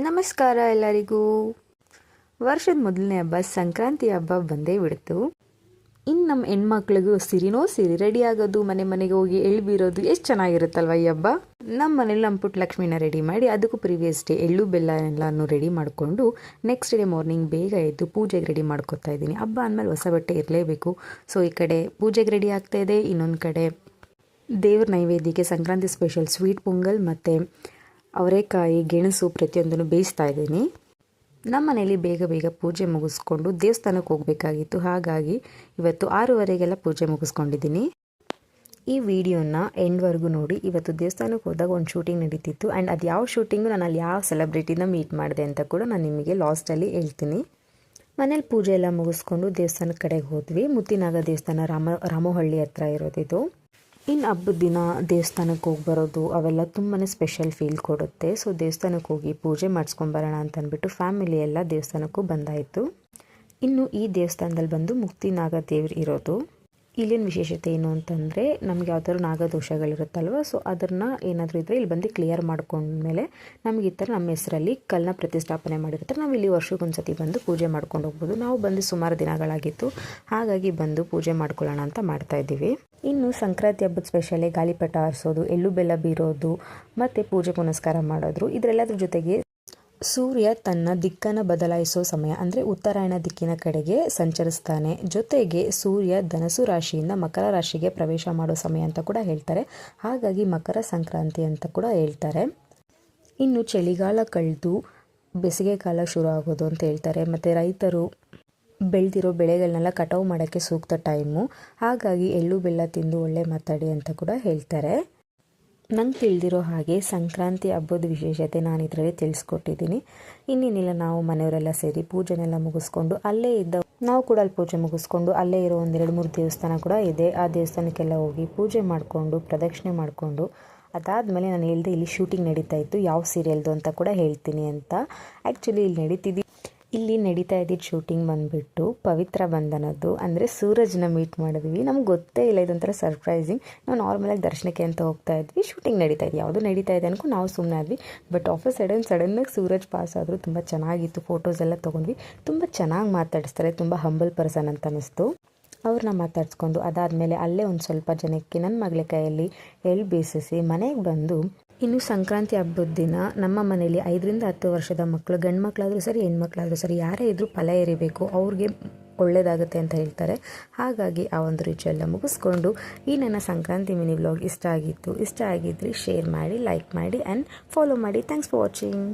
ನಮಸ್ಕಾರ ಎಲ್ಲರಿಗೂ. ವರ್ಷದ ಮೊದಲನೇ ಹಬ್ಬ ಸಂಕ್ರಾಂತಿ ಹಬ್ಬ ಬಂದೇ ಬಿಡ್ತು. ಇನ್ನು ನಮ್ಮ ಹೆಣ್ಮಕ್ಳಿಗೂ ಸಿರಿ ರೆಡಿ ಆಗೋದು, ಮನೆಗೆ ಹೋಗಿ ಎಳ್ಬೀರೋದು ಎಷ್ಟು ಚೆನ್ನಾಗಿರುತ್ತಲ್ವ ಈ ಹಬ್ಬ. ನಮ್ಮ ಮನೇಲಿ ನಮ್ಮ ಪುಟ್ಟ ಲಕ್ಷ್ಮಿನ ರೆಡಿ ಮಾಡಿ ಅದಕ್ಕೂ ಪ್ರೀವಿಯಸ್ ಡೇ ಎಳ್ಳು ಬೆಲ್ಲ ಎಲ್ಲನೂ ರೆಡಿ ಮಾಡಿಕೊಂಡು ನೆಕ್ಸ್ಟ್ ಡೇ ಮಾರ್ನಿಂಗ್ ಬೇಗ ಎದ್ದು ಪೂಜೆಗೆ ರೆಡಿ ಮಾಡ್ಕೊತಾ ಇದ್ದೀನಿ. ಹಬ್ಬ ಅಂದಮೇಲೆ ಹೊಸ ಬಟ್ಟೆ ಇರಲೇಬೇಕು. ಸೊ ಈ ಕಡೆ ಪೂಜೆಗೆ ರೆಡಿ ಆಗ್ತಾ ಇದೆ, ಇನ್ನೊಂದು ಕಡೆ ದೇವ್ರ ನೈವೇದ್ಯಕ್ಕೆ ಸಂಕ್ರಾಂತಿ ಸ್ಪೆಷಲ್ ಸ್ವೀಟ್ ಪೊಂಗಲ್ ಮತ್ತು ಅವರೆಕಾಯಿ ಗೆಣಸು ಪ್ರತಿಯೊಂದನ್ನು ಬೇಯಿಸ್ತಾ ಇದ್ದೀನಿ. ನಮ್ಮ ಮನೇಲಿ ಬೇಗ ಪೂಜೆ ಮುಗಿಸ್ಕೊಂಡು ದೇವಸ್ಥಾನಕ್ಕೆ ಹೋಗಬೇಕಾಗಿತ್ತು. ಹಾಗಾಗಿ ಇವತ್ತು 6:30ಗೆಲ್ಲ ಪೂಜೆ ಮುಗಿಸ್ಕೊಂಡಿದ್ದೀನಿ. ಈ ವಿಡಿಯೋನ ಎಂಡ್ವರೆಗೂ ನೋಡಿ. ಇವತ್ತು ದೇವಸ್ಥಾನಕ್ಕೆ ಹೋದಾಗ ಒಂದು ಶೂಟಿಂಗ್ ನಡೀತಿತ್ತು ಆ್ಯಂಡ್ ಅದು ಯಾವ ಶೂಟಿಂಗು, ನಾನು ಅಲ್ಲಿ ಯಾವ ಸೆಲೆಬ್ರಿಟಿನ ಮೀಟ್ ಮಾಡಿದೆ ಅಂತ ಕೂಡ ನಾನು ನಿಮಗೆ ಲಾಸ್ಟಲ್ಲಿ ಹೇಳ್ತೀನಿ. ಮನೇಲಿ ಪೂಜೆ ಎಲ್ಲ ಮುಗಿಸ್ಕೊಂಡು ದೇವಸ್ಥಾನದ ಕಡೆಗೆ ಹೋದ್ವಿ. ಮುತ್ತಿನಾಗ ದೇವಸ್ಥಾನ ರಾಮೋಹಳ್ಳಿ ಹತ್ರ ಇರೋದಿದು. ಇನ್ನು ಹಬ್ಬದ ದಿನ ದೇವಸ್ಥಾನಕ್ಕೆ ಹೋಗಿ ಬರೋದು ಅವೆಲ್ಲ ತುಂಬಾ ಸ್ಪೆಷಲ್ ಫೀಲ್ ಕೊಡುತ್ತೆ. ಸೊ ದೇವಸ್ಥಾನಕ್ಕೆ ಹೋಗಿ ಪೂಜೆ ಮಾಡಿಸ್ಕೊಂಬರೋಣ ಅಂತ ಅಂದ್ಬಿಟ್ಟು ಫ್ಯಾಮಿಲಿ ಎಲ್ಲ ದೇವಸ್ಥಾನಕ್ಕೂ ಬಂದಾಯಿತು. ಇನ್ನು ಈ ದೇವಸ್ಥಾನದಲ್ಲಿ ಬಂದು ಮುಕ್ತಿನಾಗ ದೇವ್ರು ಇರೋದು. ಇಲ್ಲಿನ ವಿಶೇಷತೆ ಏನು ಅಂತಂದರೆ, ನಮಗೆ ಯಾವ್ದಾದ್ರು ನಾಗದೋಷಗಳಿರುತ್ತಲ್ವ, ಸೊ ಅದನ್ನು ಏನಾದರೂ ಇದ್ದರೆ ಇಲ್ಲಿ ಬಂದು ಕ್ಲಿಯರ್ ಮಾಡ್ಕೊಂಡ್ಮೇಲೆ ನಮಗೆ ಈ ಥರ ನಮ್ಮ ಹೆಸರಲ್ಲಿ ಕಲ್ಲನ್ನ ಪ್ರತಿಷ್ಠಾಪನೆ ಮಾಡಿರ್ತಾರೆ. ನಾವು ಇಲ್ಲಿ ವರ್ಷಕ್ಕೊಂದ್ಸತಿ ಬಂದು ಪೂಜೆ ಮಾಡ್ಕೊಂಡು ಹೋಗ್ಬೋದು. ನಾವು ಬಂದು ಸುಮಾರು ದಿನಗಳಾಗಿತ್ತು, ಹಾಗಾಗಿ ಬಂದು ಪೂಜೆ ಮಾಡ್ಕೊಳ್ಳೋಣ ಅಂತ ಮಾಡ್ತಾಯಿದ್ದೀವಿ. ಇನ್ನು ಸಂಕ್ರಾಂತಿ ಹಬ್ಬದ ಸ್ಪೆಷಲೇ ಗಾಳಿಪಟ ಹಾರಿಸೋದು, ಎಳ್ಳು ಬೆಲ್ಲ ಬೀರೋದು ಮತ್ತು ಪೂಜೆ ಪುನಸ್ಕಾರ ಮಾಡೋದು. ಇದರೆಲ್ಲದ್ರ ಜೊತೆಗೆ ಸೂರ್ಯ ತನ್ನ ದಿಕ್ಕನ್ನು ಬದಲಾಯಿಸೋ ಸಮಯ, ಅಂದರೆ ಉತ್ತರಾಯಣ ದಿಕ್ಕಿನ ಕಡೆಗೆ ಸಂಚರಿಸ್ತಾನೆ. ಜೊತೆಗೆ ಸೂರ್ಯ ಧನಸು ರಾಶಿಯಿಂದ ಮಕರ ರಾಶಿಗೆ ಪ್ರವೇಶ ಮಾಡೋ ಸಮಯ ಅಂತ ಕೂಡ ಹೇಳ್ತಾರೆ. ಹಾಗಾಗಿ ಮಕರ ಸಂಕ್ರಾಂತಿ ಅಂತ ಕೂಡ ಹೇಳ್ತಾರೆ. ಇನ್ನು ಚಳಿಗಾಲ ಕಳೆದು ಬೇಸಿಗೆ ಕಾಲ ಶುರು ಆಗೋದು ಅಂತ ಹೇಳ್ತಾರೆ. ಮತ್ತು ರೈತರು ಬೆಳೆದಿರೋ ಬೆಳೆಗಳನ್ನೆಲ್ಲ ಕಟಾವು ಮಾಡೋಕ್ಕೆ ಸೂಕ್ತ ಟೈಮು. ಹಾಗಾಗಿ ಎಳ್ಳು ಬೆಲ್ಲ ತಿಂದು ಒಳ್ಳೆ ಮಾತಾಡಿ ಅಂತ ಕೂಡ ಹೇಳ್ತಾರೆ. ನಂಗೆ ತಿಳಿದಿರೋ ಹಾಗೆ ಸಂಕ್ರಾಂತಿ ಹಬ್ಬದ ವಿಶೇಷತೆ ನಾನು ಇದರಲ್ಲಿ ತಿಳಿಸ್ಕೊಟ್ಟಿದ್ದೀನಿ. ಇನ್ನೇನಿಲ್ಲ, ನಾವು ಮನೆಯವರೆಲ್ಲ ಸೇರಿ ಪೂಜೆನೆಲ್ಲ ಮುಗಿಸ್ಕೊಂಡು ಅಲ್ಲೇ ಇದ್ದ ನಾವು ಕೂಡ ಅಲ್ಲಿ ಪೂಜೆ ಮುಗಿಸ್ಕೊಂಡು ಅಲ್ಲೇ ಇರೋ 1-2-3 ದೇವಸ್ಥಾನ ಕೂಡ ಇದೆ. ಆ ದೇವಸ್ಥಾನಕ್ಕೆಲ್ಲ ಹೋಗಿ ಪೂಜೆ ಮಾಡಿಕೊಂಡು ಪ್ರದಕ್ಷಿಣೆ ಮಾಡಿಕೊಂಡು ಅದಾದಮೇಲೆ ನಾನು ಹೇಳಿದೆ ಇಲ್ಲಿ ಶೂಟಿಂಗ್ ನಡೀತಾ ಇತ್ತು, ಯಾವ ಸೀರಿಯಲ್ದು ಅಂತ ಕೂಡ ಹೇಳ್ತೀನಿ ಅಂತ. ಆ್ಯಕ್ಚುಲಿ ಇಲ್ಲಿ ನಡೀತಾ ಇದ್ದಿದ್ದು ಶೂಟಿಂಗ್ ಬಂದುಬಿಟ್ಟು ಪವಿತ್ರ ಬಂಧನದ್ದು, ಅಂದರೆ ಸೂರಜ್ನ ಮೀಟ್ ಮಾಡಿದ್ವಿ. ನಮ್ಗೆ ಗೊತ್ತೇ ಇಲ್ಲ, ಇದೊಂಥರ ಸರ್ಪ್ರೈಸಿಂಗ್. ನಾವು ನಾರ್ಮಲಾಗಿ ದರ್ಶನಕ್ಕೆ ಅಂತ ಹೋಗ್ತಾ ಇದ್ವಿ, ಶೂಟಿಂಗ್ ನಡೀತಾ ಇದೆ, ಯಾವುದೋ ನಡೀತಾ ಇದೆ ಅನ್ಕೊಂಡು ನಾವು ಸುಮ್ಮನೆ ಆದ್ವಿ. ಬಟ್ ಆಫ್ ಸಡನ್ನಾಗಿ ಸೂರಜ್ ಪಾಸ್ ಆದರು. ತುಂಬ ಚೆನ್ನಾಗಿತ್ತು, ಫೋಟೋಸ್ ಎಲ್ಲ ತೊಗೊಂಡ್ವಿ. ತುಂಬ ಚೆನ್ನಾಗಿ ಮಾತಾಡಿಸ್ತಾರೆ, ತುಂಬ ಹಂಬಲ್ ಪರ್ಸನ್ ಅಂತ ಅನ್ನಿಸ್ತು. ಅವ್ರನ್ನ ಮಾತಾಡಿಸ್ಕೊಂಡು ಅದಾದಮೇಲೆ ಅಲ್ಲೇ ಒಂದು ಸ್ವಲ್ಪ ಜನಕ್ಕೆ ನನ್ನ ಮಗಳ ಕೈಯಲ್ಲಿ ಎಳ್ಳು ಬೇಯಿಸಿ ಮನೆಗೆ ಬಂದು, ಇನ್ನು ಸಂಕ್ರಾಂತಿ ಹಬ್ಬದ ದಿನ ನಮ್ಮ ಮನೇಲಿ 5-10 ವರ್ಷದ ಮಕ್ಕಳು, ಗಂಡು ಮಕ್ಕಳಾದರೂ ಸರಿ ಹೆಣ್ಮಕ್ಳಾದರೂ ಸರಿ, ಯಾರೇ ಇದ್ದರೂ ಫಲ ಎರಿಬೇಕು, ಅವ್ರಿಗೆ ಒಳ್ಳೆಯದಾಗುತ್ತೆ ಅಂತ ಹೇಳ್ತಾರೆ. ಹಾಗಾಗಿ ಆ ಒಂದು ರಿಚುವಲ್ನ ಮುಗಿಸ್ಕೊಂಡು ಈ ನನ್ನ ಸಂಕ್ರಾಂತಿ ಮಿನಿ ವ್ಲಾಗ್ ಇಷ್ಟ ಆಗಿದ್ದರೆ ಶೇರ್ ಮಾಡಿ, ಲೈಕ್ ಮಾಡಿ ಆ್ಯಂಡ್ ಫಾಲೋ ಮಾಡಿ. Thanks for watching.